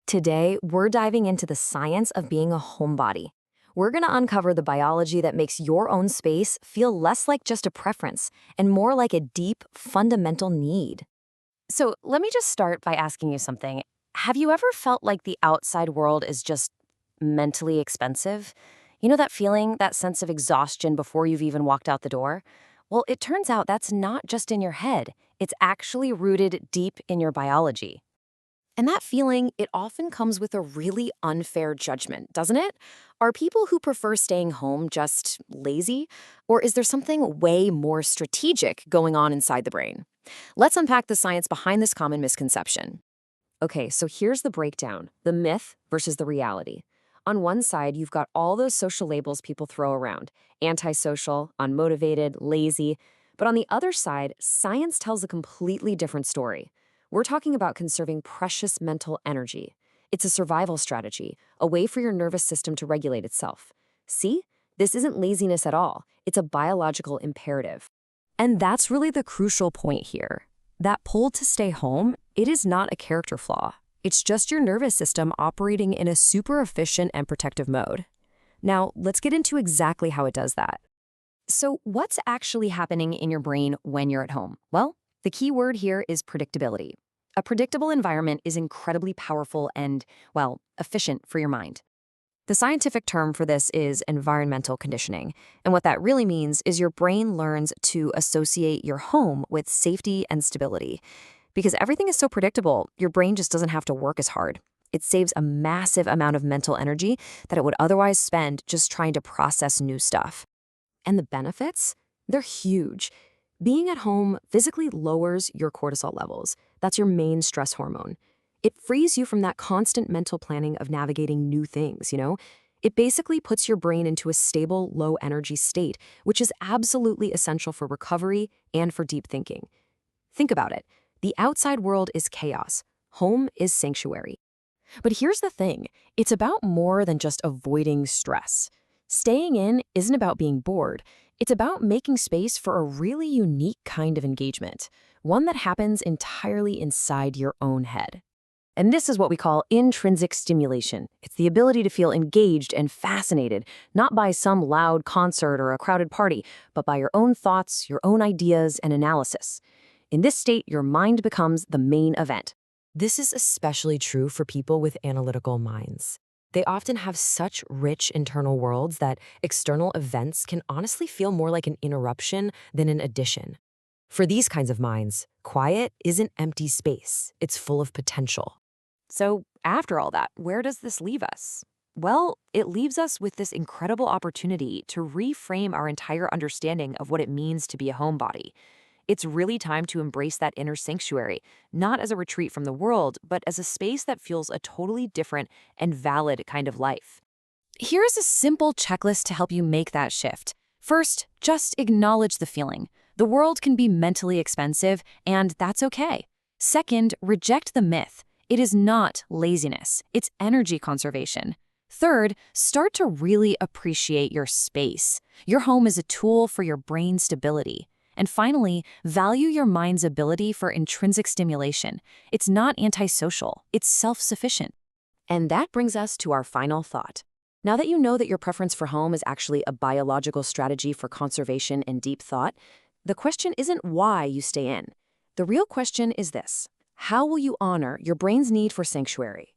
Today, we're diving into the science of being a homebody. We're going to uncover the biology that makes your own space feel less like just a preference and more like a deep, fundamental need. So, let me just start by asking you something. Have you ever felt like the outside world is just mentally expensive? You know that feeling, that sense of exhaustion before you've even walked out the door? Well, it turns out that's not just in your head, it's actually rooted deep in your biology. And that feeling, it often comes with a really unfair judgment, doesn't it? Are people who prefer staying home just lazy? Or is there something way more strategic going on inside the brain? Let's unpack the science behind this common misconception. Okay, so here's the breakdown, the myth versus the reality. On one side, you've got all those social labels people throw around: antisocial, unmotivated, lazy. But on the other side, science tells a completely different story. We're talking about conserving precious mental energy. It's a survival strategy, a way for your nervous system to regulate itself. See? This isn't laziness at all. It's a biological imperative. And that's really the crucial point here. That pull to stay home, it is not a character flaw. It's just your nervous system operating in a super efficient and protective mode. Now, let's get into exactly how it does that. So, what's actually happening in your brain when you're at home? Well, the key word here is predictability. A predictable environment is incredibly powerful and, well, efficient for your mind. The scientific term for this is environmental conditioning. And what that really means is your brain learns to associate your home with safety and stability. Because everything is so predictable, your brain just doesn't have to work as hard. It saves a massive amount of mental energy that it would otherwise spend just trying to process new stuff. And the benefits? They're huge. Being at home physically lowers your cortisol levels. That's your main stress hormone. It frees you from that constant mental planning of navigating new things. It basically puts your brain into a stable, low-energy state, which is absolutely essential for recovery and for deep thinking. Think about it. The outside world is chaos. Home is sanctuary. But here's the thing. It's about more than just avoiding stress. Staying in isn't about being bored. It's about making space for a really unique kind of engagement, one that happens entirely inside your own head. And this is what we call intrinsic stimulation. It's the ability to feel engaged and fascinated, not by some loud concert or a crowded party, but by your own thoughts, your own ideas, and analysis. In this state, your mind becomes the main event. This is especially true for people with analytical minds. They often have such rich internal worlds that external events can honestly feel more like an interruption than an addition. For these kinds of minds, quiet isn't empty space, it's full of potential. So, after all that, where does this leave us? Well, it leaves us with this incredible opportunity to reframe our entire understanding of what it means to be a homebody. It's really time to embrace that inner sanctuary, not as a retreat from the world, but as a space that feels a totally different and valid kind of life. Here's a simple checklist to help you make that shift. First, just acknowledge the feeling. The world can be mentally expensive, and that's okay. Second, reject the myth. It is not laziness, it's energy conservation. Third, start to really appreciate your space. Your home is a tool for your brain stability. And finally, value your mind's ability for intrinsic stimulation. It's not antisocial, it's self-sufficient. And that brings us to our final thought. Now that you know that your preference for home is actually a biological strategy for conservation and deep thought, the question isn't why you stay in. The real question is this: how will you honor your brain's need for sanctuary?